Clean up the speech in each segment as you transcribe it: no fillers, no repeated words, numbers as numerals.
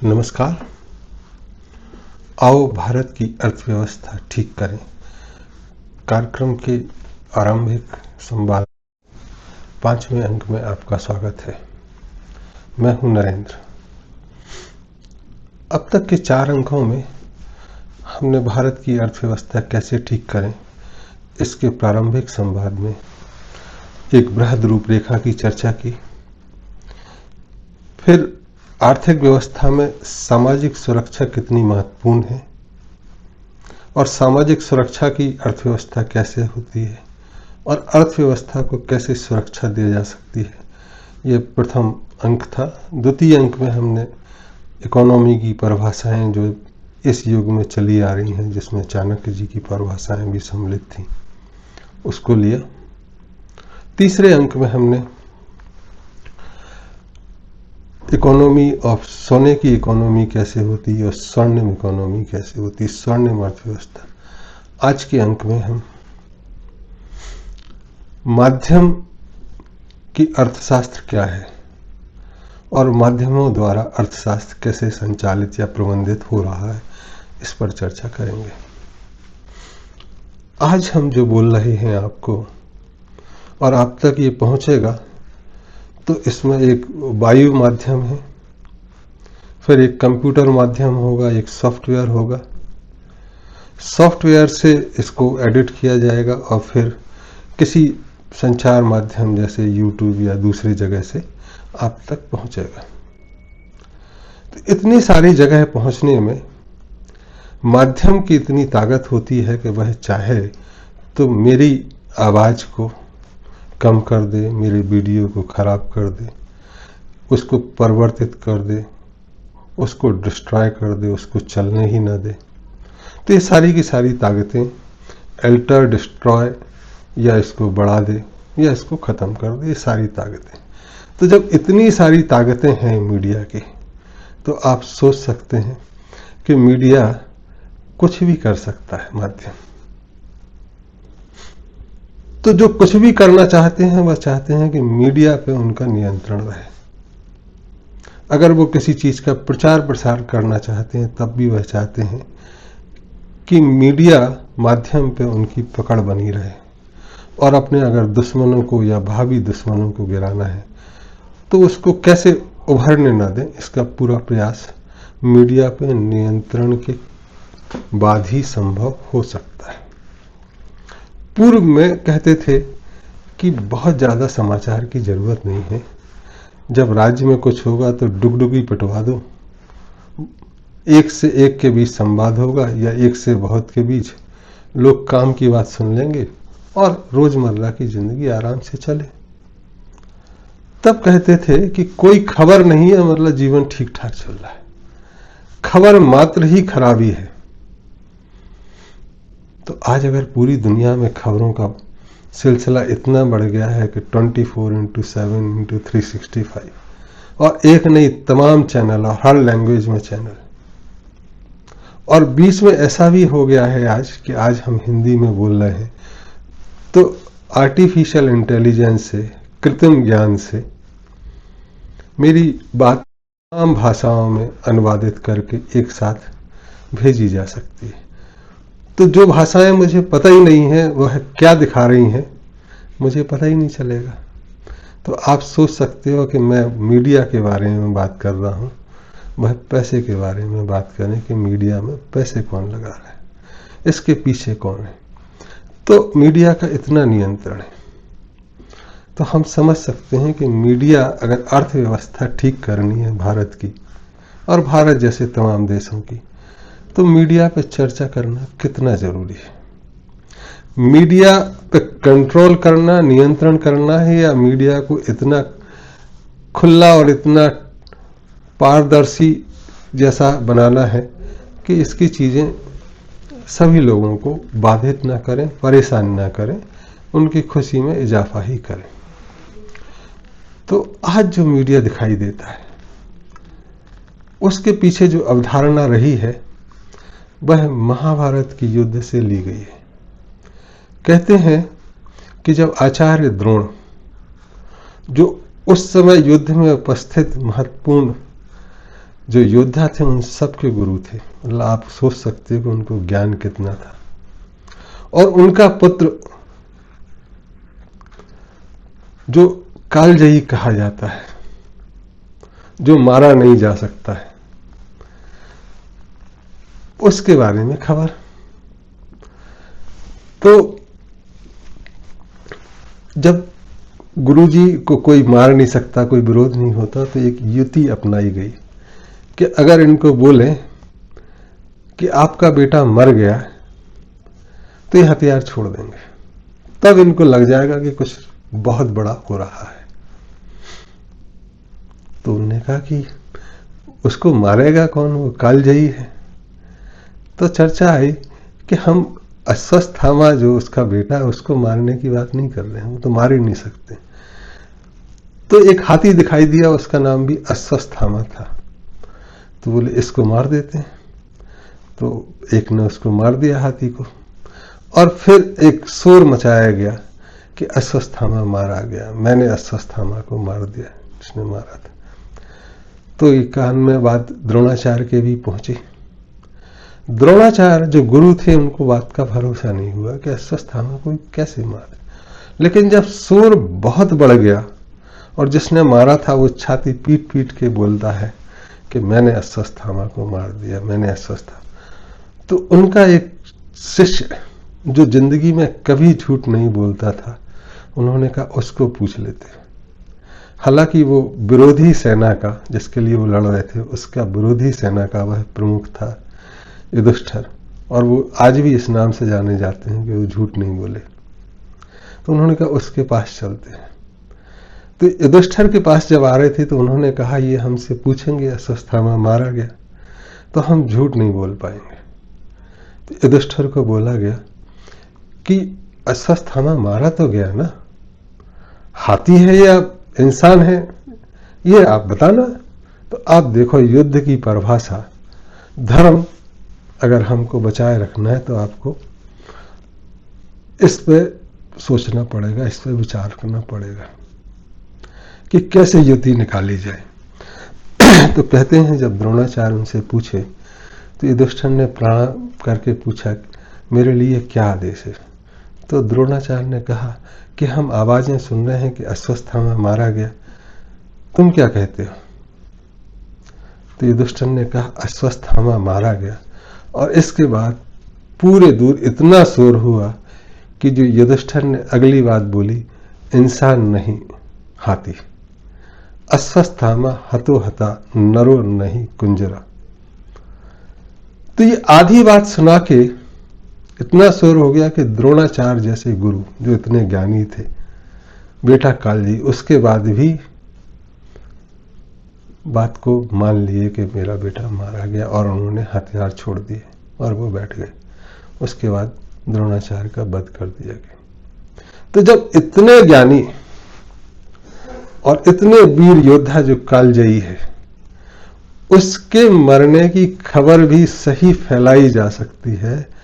नमस्कार। आओ भारत की अर्थव्यवस्था ठीक करें कार्यक्रम के आरंभिक संवाद 5वें अंक में आपका स्वागत है। मैं हूं नरेंद्र। अब तक के 4 अंकों में हमने भारत की अर्थव्यवस्था कैसे ठीक करें इसके प्रारंभिक संवाद में एक बृहद रूपरेखा की चर्चा की। फिर आर्थिक व्यवस्था में सामाजिक सुरक्षा कितनी महत्वपूर्ण है और सामाजिक सुरक्षा की अर्थव्यवस्था कैसे होती है और अर्थव्यवस्था को कैसे सुरक्षा दी जा सकती है, यह प्रथम अंक था। द्वितीय अंक में हमने इकोनॉमी की परिभाषाएं जो इस युग में चली आ रही हैं, जिसमें चाणक्य जी की परिभाषाएं भी सम्मिलित थीं, उसको लिया। तीसरे अंक में हमने इकोनॉमी ऑफ सोने की इकोनॉमी कैसे होती है और स्वर्णिम इकोनॉमी कैसे होती है, स्वर्णिम अर्थव्यवस्था। आज के अंक में हम माध्यम की अर्थशास्त्र क्या है और माध्यमों द्वारा अर्थशास्त्र कैसे संचालित या प्रबंधित हो रहा है, इस पर चर्चा करेंगे। आज हम जो बोल रहे हैं आपको और आप तक ये पहुंचेगा, तो इसमें एक वायु माध्यम है, फिर एक कंप्यूटर माध्यम होगा, एक सॉफ्टवेयर होगा। सॉफ्टवेयर से इसको एडिट किया जाएगा और फिर किसी संचार माध्यम जैसे यूट्यूब या दूसरी जगह से आप तक पहुंचेगा। तो इतनी सारी जगह पहुंचने में माध्यम की इतनी ताकत होती है कि वह चाहे तो मेरी आवाज़ को कम कर दे, मेरे वीडियो को खराब कर दे, उसको परिवर्तित कर दे, उसको डिस्ट्रॉय कर दे, उसको चलने ही ना दे। तो ये सारी की सारी ताकतें अल्टर, डिस्ट्रॉय या इसको बढ़ा दे या इसको ख़त्म कर दे, ये सारी ताकतें। तो जब इतनी सारी ताकतें हैं मीडिया की, तो आप सोच सकते हैं कि मीडिया कुछ भी कर सकता है। माध्यम तो जो कुछ भी करना चाहते हैं वह चाहते हैं कि मीडिया पे उनका नियंत्रण रहे। अगर वो किसी चीज का प्रचार प्रसार करना चाहते हैं तब भी वह चाहते हैं कि मीडिया माध्यम पे उनकी पकड़ बनी रहे, और अपने अगर दुश्मनों को या भावी दुश्मनों को गिराना है तो उसको कैसे उभरने न दें, इसका पूरा प्रयास मीडिया पे नियंत्रण के बाद ही संभव हो सकता है। पूर्व में कहते थे कि बहुत ज़्यादा समाचार की ज़रूरत नहीं है, जब राज्य में कुछ होगा तो डुगडुगी पिटवा दो, एक से एक के बीच संवाद होगा या एक से बहुत के बीच, लोग काम की बात सुन लेंगे और रोजमर्रा की जिंदगी आराम से चले। तब कहते थे कि कोई खबर नहीं है मतलब जीवन ठीक ठाक चल रहा है, खबर मात्र ही खराबी है। तो आज अगर पूरी दुनिया में खबरों का सिलसिला इतना बढ़ गया है कि 24/7/365 और एक नहीं तमाम चैनल और हर लैंग्वेज में चैनल, और बीच में ऐसा भी हो गया है आज कि आज हम हिंदी में बोल रहे हैं तो आर्टिफिशियल इंटेलिजेंस से, कृत्रिम ज्ञान से मेरी बात तमाम भाषाओं में अनुवादित करके एक साथ भेजी जा सकती है। तो जो भाषाएं मुझे पता ही नहीं है वह क्या दिखा रही हैं, मुझे पता ही नहीं चलेगा। तो आप सोच सकते हो कि मैं मीडिया के बारे में बात कर रहा हूँ, वह पैसे के बारे में बात करें कि मीडिया में पैसे कौन लगा रहा है, इसके पीछे कौन है। तो मीडिया का इतना नियंत्रण है, तो हम समझ सकते हैं कि मीडिया अगर अर्थव्यवस्था ठीक करनी है भारत की और भारत जैसे तमाम देशों की, तो मीडिया पे चर्चा करना कितना जरूरी है। मीडिया पे कंट्रोल करना, नियंत्रण करना है, या मीडिया को इतना खुला और इतना पारदर्शी जैसा बनाना है कि इसकी चीजें सभी लोगों को बाधित ना करें, परेशान ना करें, उनकी खुशी में इजाफा ही करें। तो आज जो मीडिया दिखाई देता है उसके पीछे जो अवधारणा रही है वह महाभारत की युद्ध से ली गई है। कहते हैं कि जब आचार्य द्रोण, जो उस समय युद्ध में उपस्थित महत्वपूर्ण जो योद्धा थे उन सबके गुरु थे। मतलब आप सोच सकते हो कि उनको ज्ञान कितना था। और उनका पुत्र जो कालजयी कहा जाता है, जो मारा नहीं जा सकता है, उसके बारे में खबर। तो जब गुरुजी को कोई मार नहीं सकता, कोई विरोध नहीं होता, तो एक युक्ति अपनाई गई कि अगर इनको बोले कि आपका बेटा मर गया तो ये हथियार छोड़ देंगे, तब इनको लग जाएगा कि कुछ बहुत बड़ा हो रहा है। तो उन्होंने कहा कि उसको मारेगा कौन, वो कालजयी है। तो चर्चा आई कि हम अश्वत्थामा जो उसका बेटा है उसको मारने की बात नहीं कर रहे हैं, वो तो मार ही नहीं सकते। तो एक हाथी दिखाई दिया, उसका नाम भी अश्वत्थामा था। तो बोले इसको मार देते हैं। तो एक ने उसको मार दिया हाथी को, और फिर एक शोर मचाया गया कि अश्वत्थामा मारा गया, मैंने अश्वत्थामा को मार दिया, जिसने मारा था। तो ये कान में बात द्रोणाचार्य के भी पहुंची। द्रोणाचार्य जो गुरु थे उनको बात का भरोसा नहीं हुआ कि अश्वत्थामा को कैसे मारे। लेकिन जब शोर बहुत बढ़ गया और जिसने मारा था वो छाती पीट पीट के बोलता है कि मैंने अश्वत्थामा को मार दिया, मैंने अश्वत्थामा। तो उनका एक शिष्य जो जिंदगी में कभी झूठ नहीं बोलता था, उन्होंने कहा उसको पूछ लेते। हालांकि वो विरोधी सेना का, जिसके लिए वो लड़ रहे थे, उसका विरोधी सेना का वह प्रमुख था युधिष्ठिर, और वो आज भी इस नाम से जाने जाते हैं कि वो झूठ नहीं बोले। तो उन्होंने कहा उसके पास चलते हैं। तो युधिष्ठिर के पास जब आ रहे थे तो उन्होंने कहा ये हमसे पूछेंगे अश्वत्थामा मारा गया तो हम झूठ नहीं बोल पाएंगे। तो युधिष्ठिर को बोला गया कि अश्वत्थामा मारा तो गया ना, हाथी है या इंसान है ये आप बताना। तो आप देखो युद्ध की परिभाषा, धर्म अगर हमको बचाए रखना है तो आपको इस पे सोचना पड़ेगा, इस पे विचार करना पड़ेगा कि कैसे युति निकाली जाए। तो कहते हैं जब द्रोणाचार्य उनसे पूछे तो युधिष्ठिर ने प्रणाम करके पूछा मेरे लिए क्या आदेश है। तो द्रोणाचार्य ने कहा कि हम आवाजें सुन रहे हैं कि अश्वत्थामा मारा गया, तुम क्या कहते हो। तो युधिष्ठिर ने कहा अश्वत्थामा मारा गया। और इसके बाद पूरे दूर इतना शोर हुआ कि जो युधिष्ठिर ने अगली बात बोली, इंसान नहीं हाथी, अश्वत्थामा हतो हता नरो नहीं कुंजरा। तो ये आधी बात सुना के इतना शोर हो गया कि द्रोणाचार्य जैसे गुरु जो इतने ज्ञानी थे, बेटा कालजी, उसके बाद भी बात को मान लिए कि मेरा बेटा मारा गया, और उन्होंने हथियार छोड़ दिए और वो बैठ गए। उसके बाद द्रोणाचार्य का वध कर दिया गया। तो जब इतने ज्ञानी और इतने वीर योद्धा जो कालजयी है, उसके मरने की खबर भी सही फैलाई जा सकती है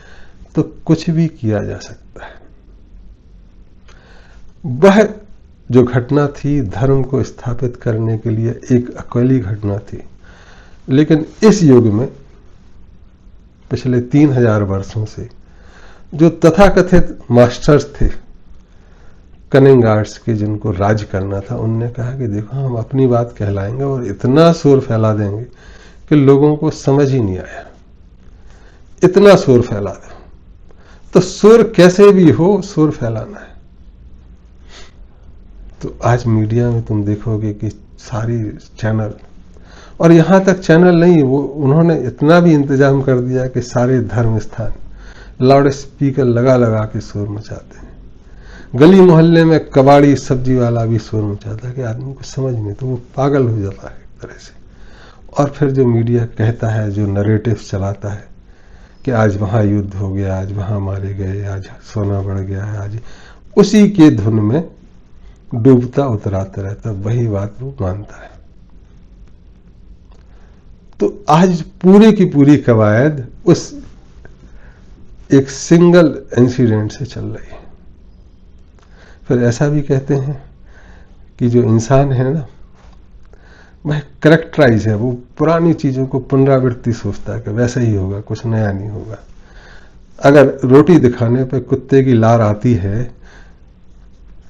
तो कुछ भी किया जा सकता है। वह जो घटना थी धर्म को स्थापित करने के लिए एक अकेली घटना थी, लेकिन इस युग में पिछले 3000 वर्षों से जो तथाकथित मास्टर्स थे कनिंग आर्ट्स के, जिनको राज करना था, उनने कहा कि देखो हम अपनी बात कहलाएंगे और इतना शोर फैला देंगे कि लोगों को समझ ही नहीं आया, इतना शोर फैला दो। तो शोर कैसे भी हो, शोर फैलाना है। तो आज मीडिया में तुम देखोगे कि सारी चैनल, और यहां तक चैनल नहीं, वो उन्होंने इतना भी इंतजाम कर दिया कि सारे धर्म स्थान लाउड स्पीकर लगा लगा के शोर मचाते हैं। गली मोहल्ले में कबाड़ी सब्जी वाला भी शोर मचाता है कि आदमी को समझ नहीं, तो वो पागल हो जाता है एक तरह से। और फिर जो मीडिया कहता है, जो नरेटिव चलाता है कि आज वहां युद्ध हो गया, आज वहां मारे गए, आज सोना बढ़ गया है, आज उसी के धुन में डूबता उतराता रहता, वही बात वो मानता है। तो आज पूरी की पूरी कवायद उस एक सिंगल इंसिडेंट से चल रही है। फिर ऐसा भी कहते हैं कि जो इंसान है ना, वह करेक्टराइज है, वो पुरानी चीजों को पुनरावृत्ति सोचता है कि वैसा ही होगा, कुछ नया नहीं होगा। अगर रोटी दिखाने पर कुत्ते की लार आती है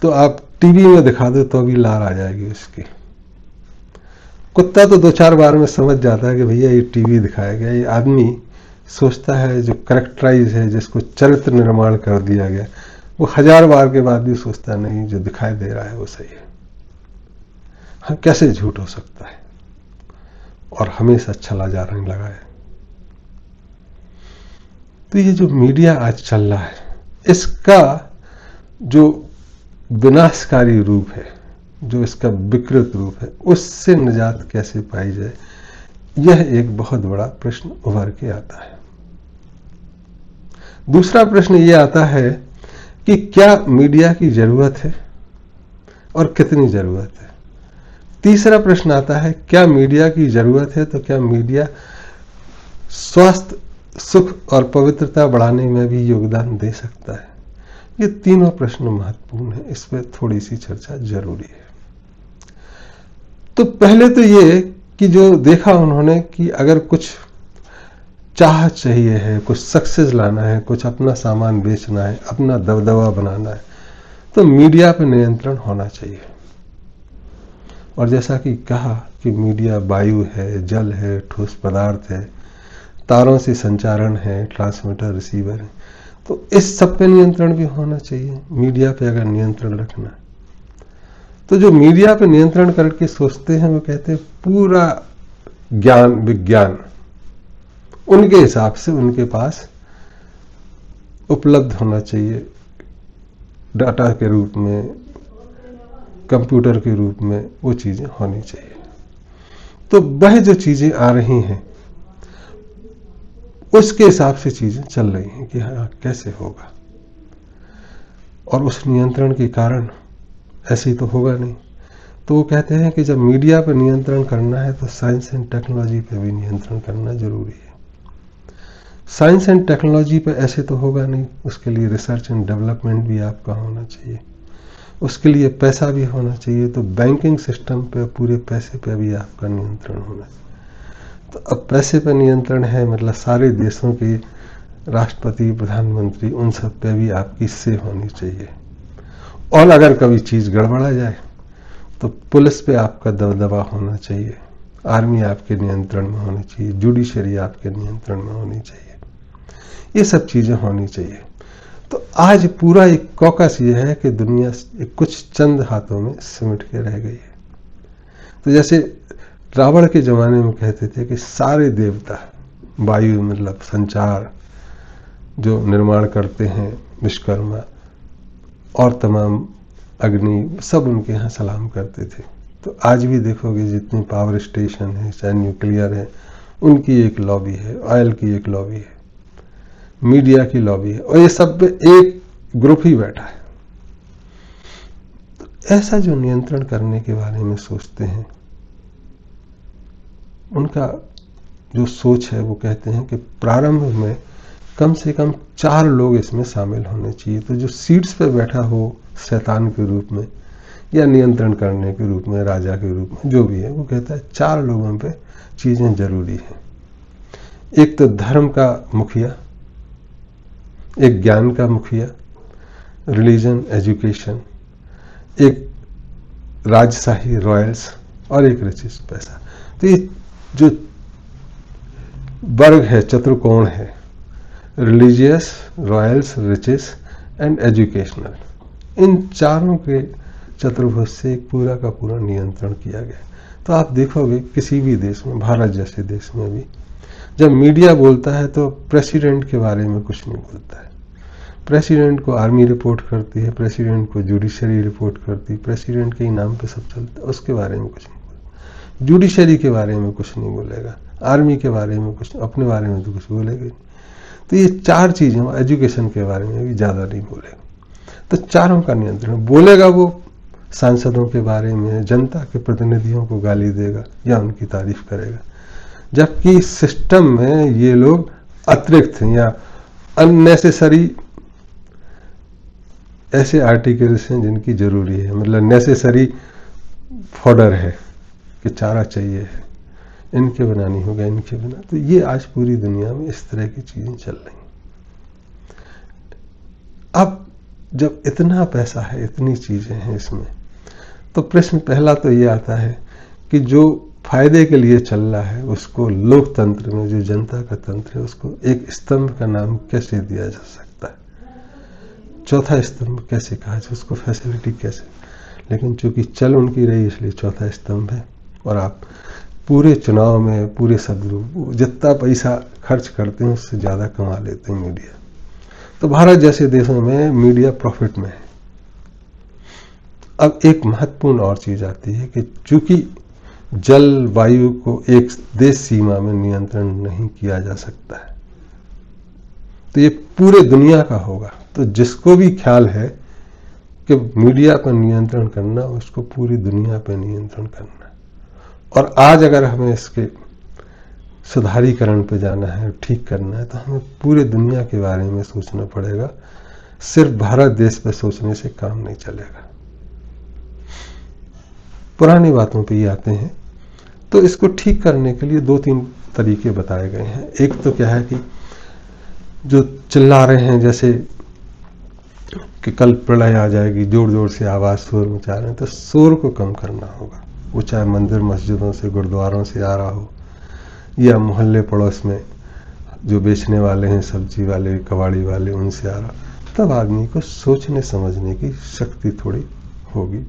तो आप टीवी में दिखा दो तो भी लार आ जाएगी उसकी। कुत्ता तो 2-4 बार में समझ जाता है कि भैया ये टीवी दिखाया गया। ये आदमी सोचता है जो करेक्टराइज है, जिसको चरित्र निर्माण कर दिया गया, वो 1000 बार के बाद भी सोचता नहीं जो दिखाई दे रहा है वो सही है। हाँ, कैसे झूठ हो सकता है, और हमेशा चला जा रहा लगा है। तो ये जो मीडिया आज चल रहा है, इसका जो विनाशकारी रूप है, जो इसका विकृत रूप है, उससे निजात कैसे पाई जाए, यह एक बहुत बड़ा प्रश्न उभर के आता है। दूसरा प्रश्न यह आता है कि क्या मीडिया की जरूरत है और कितनी जरूरत है। तीसरा प्रश्न आता है, क्या मीडिया की जरूरत है तो क्या मीडिया स्वास्थ्य, सुख और पवित्रता बढ़ाने में भी योगदान दे सकता है। ये तीनों प्रश्न महत्वपूर्ण है, इस पर थोड़ी सी चर्चा जरूरी है। तो पहले तो ये कि जो देखा उन्होंने कि अगर कुछ चाह चाहिए है, कुछ सक्सेस लाना है, कुछ अपना सामान बेचना है, अपना दबदबा बनाना है, तो मीडिया पर नियंत्रण होना चाहिए। और जैसा कि कहा कि मीडिया वायु है, जल है, ठोस पदार्थ है, तारों से संचारण है, ट्रांसमीटर रिसीवर है, तो इस सब पे नियंत्रण भी होना चाहिए। मीडिया पे अगर नियंत्रण रखना है तो जो मीडिया पे नियंत्रण करके सोचते हैं वो कहते हैं पूरा ज्ञान विज्ञान उनके हिसाब से उनके पास उपलब्ध होना चाहिए, डाटा के रूप में, कंप्यूटर के रूप में वो चीजें होनी चाहिए। तो वह जो चीजें आ रही हैं उसके हिसाब से चीजें चल रही हैं कि हाँ कैसे होगा, और उस नियंत्रण के कारण ऐसे ही तो होगा नहीं। तो वो कहते हैं कि जब मीडिया पर नियंत्रण करना है तो साइंस एंड टेक्नोलॉजी पर भी नियंत्रण करना जरूरी है। साइंस एंड टेक्नोलॉजी पर ऐसे तो होगा नहीं, उसके लिए रिसर्च एंड डेवलपमेंट भी आपका होना चाहिए, उसके लिए पैसा भी होना चाहिए। तो बैंकिंग सिस्टम पे, पूरे पैसे पे भी आपका नियंत्रण होना चाहिए। तो अब पैसे पर नियंत्रण है, मतलब सारे देशों के राष्ट्रपति, प्रधानमंत्री, उन सब पे भी आपकी से होनी चाहिए। और अगर कभी चीज गड़बड़ा जाए तो पुलिस पे आपका दबदबा होना चाहिए, आर्मी आपके नियंत्रण में होनी चाहिए, जुडिशरी आपके नियंत्रण में होनी चाहिए, ये सब चीजें होनी चाहिए। तो आज पूरा एक कॉकस ये है कि दुनिया कुछ चंद हाथों में सिमट के रह गई है। तो जैसे रावण के जमाने में कहते थे कि सारे देवता, वायु मतलब संचार जो निर्माण करते हैं विश्वकर्मा, और तमाम अग्नि, सब उनके यहाँ सलाम करते थे। तो आज भी देखोगे जितने पावर स्टेशन है, चाहे न्यूक्लियर है, उनकी एक लॉबी है, ऑयल की एक लॉबी है, मीडिया की लॉबी है, और ये सब पे एक ग्रुप ही बैठा है। तो ऐसा जो नियंत्रण करने के बारे में सोचते हैं, उनका जो सोच है वो कहते हैं कि प्रारंभ में कम से कम 4 लोग इसमें शामिल होने चाहिए। तो जो सीट्स पे बैठा हो शैतान के रूप में या नियंत्रण करने के रूप में, राजा के रूप में, जो भी है, वो कहता है 4 लोगों पे चीजें जरूरी हैं। एक तो धर्म का मुखिया, एक ज्ञान का मुखिया, रिलीजन, एजुकेशन, एक राजशाही, रॉयल्स, और एक रिचेस, पैसा। तो ये जो वर्ग है, चतुर्कोण है, religious, royals, riches and educational, इन चारों के चतुर्भुज से एक पूरा का पूरा नियंत्रण किया गया। तो आप देखोगे किसी भी देश में, भारत जैसे देश में भी, जब मीडिया बोलता है तो प्रेसिडेंट के बारे में कुछ नहीं बोलता है। प्रेसिडेंट को आर्मी रिपोर्ट करती है, प्रेसिडेंट को जुडिशरी रिपोर्ट करती है, प्रेसिडेंट के ही नाम पे सब चलता है, उसके बारे में कुछ नहीं बोलेगा। जुडिशरी के बारे में कुछ नहीं बोलेगा, आर्मी के बारे में कुछ, अपने बारे में तो कुछ बोलेगा नहीं। तो ये 4 चीजें, एजुकेशन के बारे में भी ज्यादा नहीं बोलेगा। तो चारों का नियंत्रण, बोलेगा वो सांसदों के बारे में, जनता के प्रतिनिधियों को गाली देगा या उनकी तारीफ करेगा, जबकि सिस्टम में ये लोग अतिरिक्त हैं या अननेसेसरी ऐसे आर्टिकल्स हैं जिनकी जरूरी है, मतलब नेसेसरी फॉडर है, कि चारा चाहिए है, इनके बिना नहीं होगा, इनके बिना। तो ये आज पूरी दुनिया में इस तरह की चीजें चल रही। अब जब इतना पैसा है, इतनी चीजें हैं इसमें, तो प्रश्न पहला तो ये आता है कि जो फायदे के लिए चल रहा है उसको लोकतंत्र में, जो जनता का तंत्र है, उसको एक स्तंभ का नाम कैसे दिया जा सकता है, चौथा स्तंभ कैसे कहा जाए, उसको फैसिलिटी कैसे। लेकिन चूंकि चल उनकी रही इसलिए चौथा स्तंभ है। और आप पूरे चुनाव में, पूरे सदरू जितना पैसा खर्च करते हैं उससे ज्यादा कमा लेते हैं मीडिया। तो भारत जैसे देशों में मीडिया प्रॉफिट में है। अब एक महत्वपूर्ण और चीज आती है कि चूंकि जल वायु को एक देश सीमा में नियंत्रण नहीं किया जा सकता है, तो ये पूरे दुनिया का होगा। तो जिसको भी ख्याल है कि मीडिया पर नियंत्रण करना, उसको पूरी दुनिया पर नियंत्रण करना। और आज अगर हमें इसके सुधारीकरण पे जाना है, ठीक करना है, तो हमें पूरे दुनिया के बारे में सोचना पड़ेगा। सिर्फ भारत देश पे सोचने से काम नहीं चलेगा। पुरानी बातों पे ये आते हैं, तो इसको ठीक करने के लिए 2-3 तरीके बताए गए हैं। एक तो क्या है कि जो चिल्ला रहे हैं, जैसे कि कल प्रलय आ जाएगी, जोर जोर से आवाज शोर मचा रहे हैं, तो शोर को कम करना होगा। वो चाहे मंदिर मस्जिदों से, गुरुद्वारों से आ रहा हो, या मोहल्ले पड़ोस में जो बेचने वाले हैं, सब्जी वाले, कबाड़ी वाले, उनसे आ रहा, तब आदमी को सोचने समझने की शक्ति थोड़ी होगी,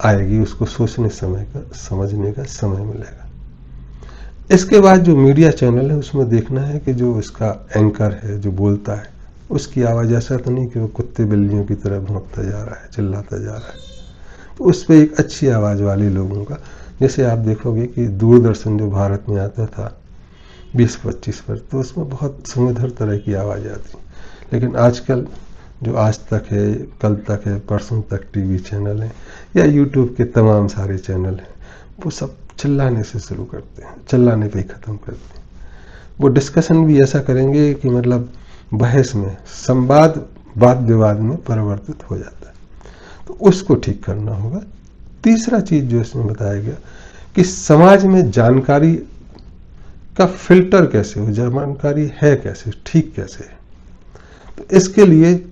आएगी, उसको सोचने समझने का समय मिलेगा। इसके बाद जो मीडिया चैनल है उसमें देखना है कि जो इसका एंकर है, जो बोलता है, उसकी आवाज ऐसा तो नहीं कि वो कुत्ते बिल्लियों की तरह भौंकता जा रहा है, चिल्लाता जा रहा है। तो उस पर एक अच्छी आवाज वाले लोगों का, जैसे आप देखोगे कि दूरदर्शन जो भारत में आता था 20-25 पर, तो उसमें बहुत सुमधुर तरह की आवाज आती। लेकिन आजकल जो आज तक है, कल तक है, परसों तक टीवी चैनल है, या यूट्यूब के तमाम सारे चैनल हैं, वो सब चिल्लाने से शुरू करते हैं, चिल्लाने पे ही खत्म करते हैं। वो डिस्कशन भी ऐसा करेंगे कि मतलब बहस में, संवाद वाद विवाद में परिवर्तित हो जाता है। तो उसको ठीक करना होगा। तीसरा चीज जो इसमें बताया गया कि समाज में जानकारी का फिल्टर कैसे हो, जानकारी है कैसे, ठीक कैसे है। तो इसके लिए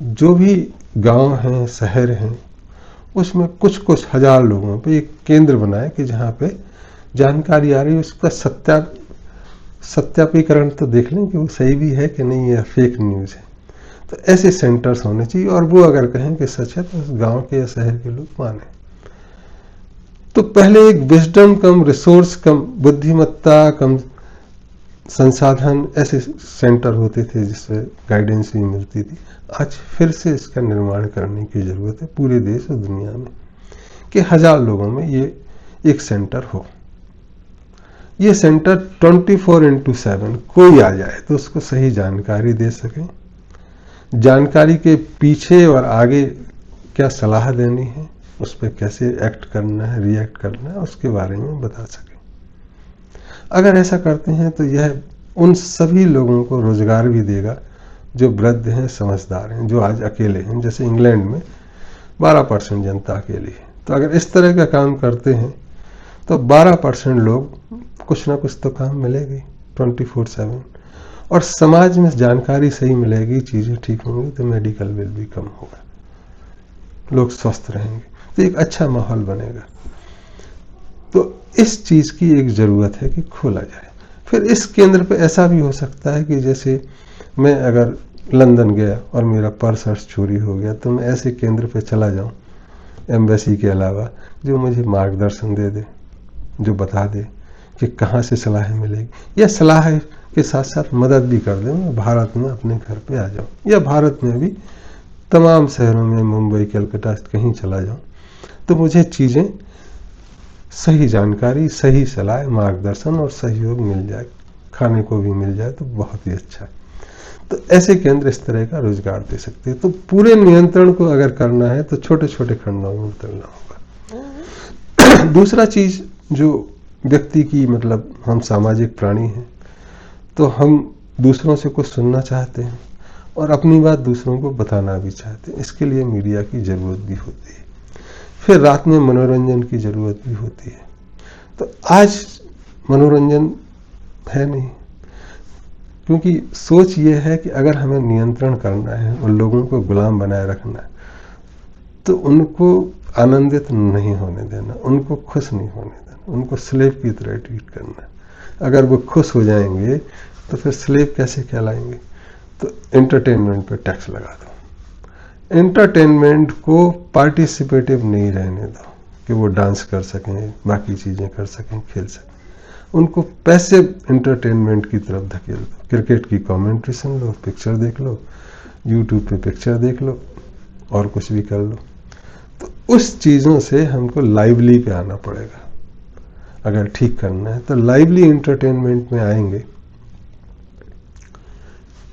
जो भी गांव हैं, शहर हैं, उसमें कुछ कुछ हजार लोगों पे एक केंद्र बनाए कि जहां पे जानकारी आ रही है, उसका सत्यापीकरण तो देख लें कि वो सही भी है कि नहीं, या फेक न्यूज है। तो ऐसे सेंटर्स होने चाहिए, और वो अगर कहें कि सच है तो उस गांव के या शहर के लोग माने। तो पहले एक विजडम कम रिसोर्स कम बुद्धिमत्ता कम संसाधन ऐसे सेंटर होते थे जिससे गाइडेंस भी मिलती थी। आज फिर से इसका निर्माण करने की जरूरत है पूरे देश और दुनिया में, कि 1000 लोगों में ये एक सेंटर हो। ये सेंटर 24/7 कोई आ जाए तो उसको सही जानकारी दे सके, जानकारी के पीछे और आगे क्या सलाह देनी है, उस पर कैसे एक्ट करना है, रिएक्ट करना है, उसके बारे में बता सके। अगर ऐसा करते हैं तो यह उन सभी लोगों को रोजगार भी देगा जो वृद्ध हैं, समझदार हैं, जो आज अकेले हैं। जैसे इंग्लैंड में 12% जनता अकेली है। तो अगर इस तरह का काम करते हैं तो 12% लोग कुछ ना कुछ तो काम मिलेगी 24/7, और समाज में जानकारी सही मिलेगी, चीजें ठीक होंगी, तो मेडिकल बिल भी कम होगा, लोग स्वस्थ रहेंगे, तो एक अच्छा माहौल बनेगा। तो इस चीज की एक जरूरत है कि खोला जाए। फिर इस केंद्र पे ऐसा भी हो सकता है कि जैसे मैं अगर लंदन गया और मेरा पर्स चोरी हो गया, तो मैं ऐसे केंद्र पे चला जाऊं एम्बेसी के अलावा, जो मुझे मार्गदर्शन दे दे, जो बता दे कि कहाँ से सलाह मिलेगी, या सलाह के साथ साथ मदद भी कर दे। मैं भारत में अपने घर पे आ जाऊं, या भारत में भी तमाम शहरों में, मुंबई, कलकत्ता, कहीं चला जाऊं, तो मुझे चीजें, सही जानकारी, सही सलाह, मार्गदर्शन और सहयोग मिल जाए, खाने को भी मिल जाए, तो बहुत ही अच्छा है। तो ऐसे केंद्र इस तरह का रोजगार दे सकते हैं। तो पूरे नियंत्रण को अगर करना है तो छोटे छोटे खंडों में उतरना होगा। दूसरा चीज जो व्यक्ति की, मतलब हम सामाजिक प्राणी हैं, तो हम दूसरों से कुछ सुनना चाहते हैं और अपनी बात दूसरों को बताना भी चाहते हैं। इसके लिए मीडिया की जरूरत भी होती है। फिर रात में मनोरंजन की जरूरत भी होती है। तो आज मनोरंजन है नहीं, क्योंकि सोच ये है कि अगर हमें नियंत्रण करना है और लोगों को गुलाम बनाए रखना है तो उनको आनंदित नहीं होने देना, उनको खुश नहीं होने देना, उनको स्लेव की तरह ट्रीट करना है। अगर वो खुश हो जाएंगे तो फिर स्लेव कैसे कहलाएंगे? तो एंटरटेनमेंट पे टैक्स लगा दो, एंटरटेनमेंट को पार्टिसिपेटिव नहीं रहने दो कि वो डांस कर सकें, बाकी चीजें कर सकें, खेल सकें। उनको पैसिव एंटरटेनमेंट की तरफ धकेल दो। क्रिकेट की कमेंट्री सुन लो, पिक्चर देख लो, यूट्यूब पे पिक्चर देख लो और कुछ भी कर लो। तो उस चीजों से हमको लाइवली पे आना पड़ेगा। अगर ठीक करना है तो लाइवली एंटरटेनमेंट में आएंगे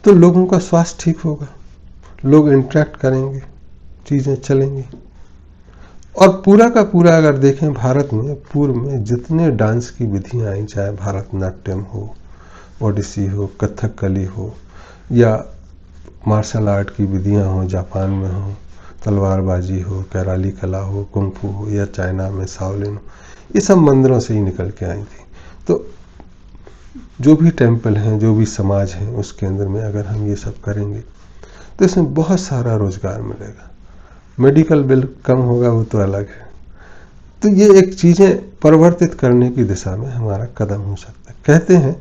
तो लोगों का स्वास्थ्य ठीक होगा, लोग इंटरेक्ट करेंगे, चीजें चलेंगी। और पूरा का पूरा अगर देखें भारत में पूर्व में जितने डांस की विधियां आई, चाहे भारतनाट्यम हो, ओडिसी हो, कथकली हो, या मार्शल आर्ट की विधियां हो, जापान में हो, तलवारबाजी हो, कैराली कला हो, कुंफू हो, या चाइना में शाओलिन हो, ये सब मंदिरों से ही निकल के आई थी। तो जो भी टेम्पल हैं, जो भी समाज हैं, उसके अंदर में अगर हम ये सब करेंगे तो इसमें बहुत सारा रोजगार मिलेगा। मेडिकल बिल कम होगा, वो तो अलग है। तो ये एक चीजें परिवर्तित करने की दिशा में हमारा कदम हो सकता है। कहते हैं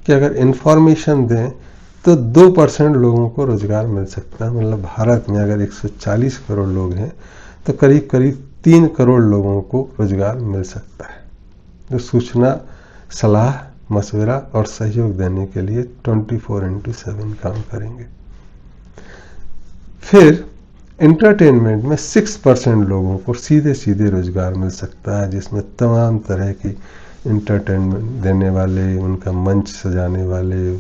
कि अगर इंफॉर्मेशन दें तो 2% लोगों को रोजगार मिल सकता है। मतलब भारत में अगर 140 करोड़ लोग हैं तो करीब करीब 3 करोड़ लोगों को रोजगार मिल सकता है, जो सूचना, सलाह, मशवरा और सहयोग देने के लिए 24/7 काम करेंगे। फिर एंटरटेनमेंट में 6% लोगों को सीधे सीधे रोजगार मिल सकता है, जिसमें तमाम तरह की एंटरटेनमेंट देने वाले, उनका मंच सजाने वाले,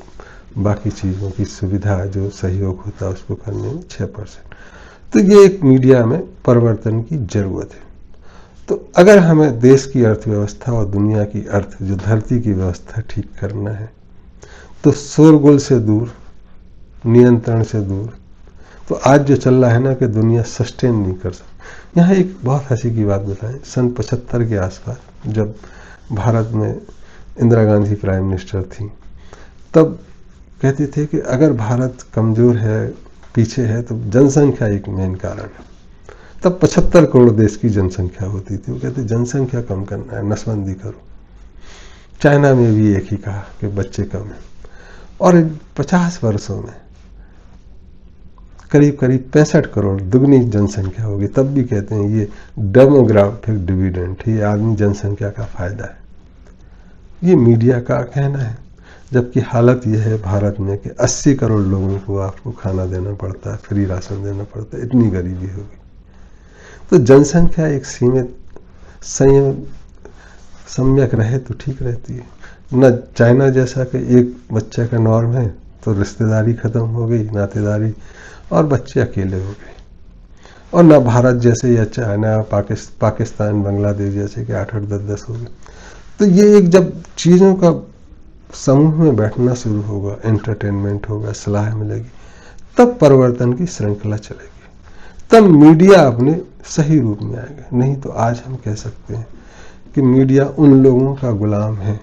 बाकी चीज़ों की सुविधा जो सहयोग होता है उसको करने में 6%। तो ये एक मीडिया में परिवर्तन की जरूरत है। तो अगर हमें देश की अर्थव्यवस्था और दुनिया की जो धरती की व्यवस्था ठीक करना है तो शोरगुल से दूर, नियंत्रण से दूर। तो आज जो चल रहा है ना कि दुनिया सस्टेन नहीं कर सकती। यहाँ एक बहुत हंसी की बात बताएं, सन 75 के आसपास जब भारत में इंदिरा गांधी प्राइम मिनिस्टर थी, तब कहते थे कि अगर भारत कमजोर है, पीछे है, तो जनसंख्या एक मेन कारण है। तब 75 करोड़ देश की जनसंख्या होती थी। वो कहते जनसंख्या कम करना है, नसबंदी करो। चाइना में भी एक ही कहा कि बच्चे कम हैं। और 50 वर्षों में करीब करीब 65 करोड़, दुगनी जनसंख्या होगी। तब भी कहते हैं ये डेमोग्राफिक डिविडेंड, ये आदमी जनसंख्या का फायदा है। ये मीडिया का कहना है, जबकि हालत यह है भारत में कि 80 करोड़ लोगों को आपको खाना देना पड़ता है, फ्री राशन देना पड़ता है, इतनी गरीबी होगी। तो जनसंख्या एक सीमित सम्यक रहे तो ठीक रहती है। न चाइना जैसा कि एक बच्चे का नॉर्म है तो रिश्तेदारी खत्म हो गई, नातेदारी, और बच्चे अकेले हो गए। और न भारत जैसे या चाइना, पाकिस्तान, बांग्लादेश जैसे कि 8-8, 10-10 हो गए। तो ये एक जब चीज़ों का समूह में बैठना शुरू होगा, एंटरटेनमेंट होगा, सलाह मिलेगी, तब परिवर्तन की श्रृंखला चलेगी, तब मीडिया अपने सही रूप में आएगा। नहीं तो आज हम कह सकते हैं कि मीडिया उन लोगों का गुलाम है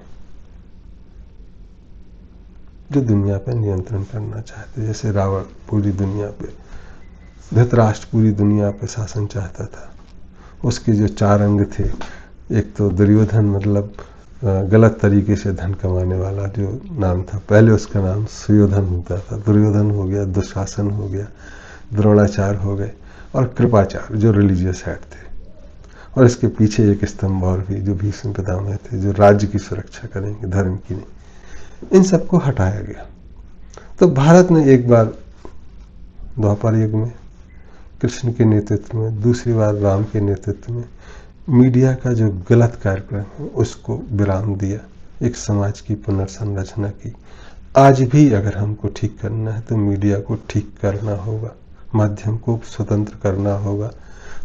जो दुनिया पे नियंत्रण करना चाहते। जैसे रावण पूरी दुनिया पे, धृतराष्ट्र पूरी दुनिया पे शासन चाहता था। उसके जो 4 अंग थे, एक तो दुर्योधन, मतलब गलत तरीके से धन कमाने वाला जो नाम था, पहले उसका नाम सुयोधन होता था, दुर्योधन हो गया, दुशासन हो गया, द्रोणाचार्य हो गए, और कृपाचार्य जो रिलीजियस हेड थे। और इसके पीछे एक स्तंभ और भी जो भीष्म पितामह थे, जो राज्य की सुरक्षा करेंगे, धर्म की नहीं। इन सबको हटाया गया। तो भारत ने एक बार द्वापर युग में कृष्ण के नेतृत्व में, दूसरी बार राम के नेतृत्व में मीडिया का जो गलत कार्यक्रम है उसको विराम दिया, एक समाज की पुनर्संरचना की। आज भी अगर हमको ठीक करना है तो मीडिया को ठीक करना होगा, माध्यम को स्वतंत्र करना होगा,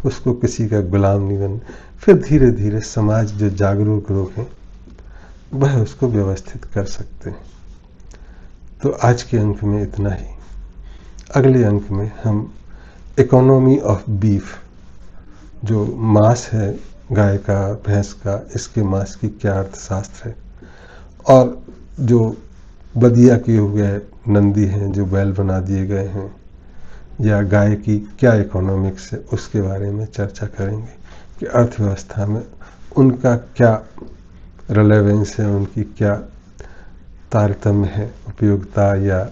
उसको किसी का गुलाम नहीं बनना। फिर धीरे धीरे समाज जो जागरूक लोग हैं वह उसको व्यवस्थित कर सकते हैं। तो आज के अंक में इतना ही। अगले अंक में हम इकोनॉमी ऑफ बीफ, जो मांस है गाय का, भैंस का, इसके मांस की क्या अर्थशास्त्र है, और जो बदिया किए हुए नंदी हैं, जो बैल बना दिए गए हैं, या गाय की क्या इकोनॉमिक्स है, उसके बारे में चर्चा करेंगे कि अर्थव्यवस्था में उनका क्या रिलेवेंस है, उनकी क्या तारतम्य है, उपयोगिता या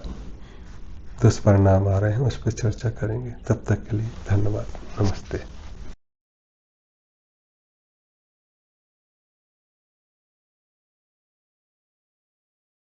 दुष्परिणाम आ रहे हैं, उस पर चर्चा करेंगे। तब तक के लिए धन्यवाद, नमस्ते।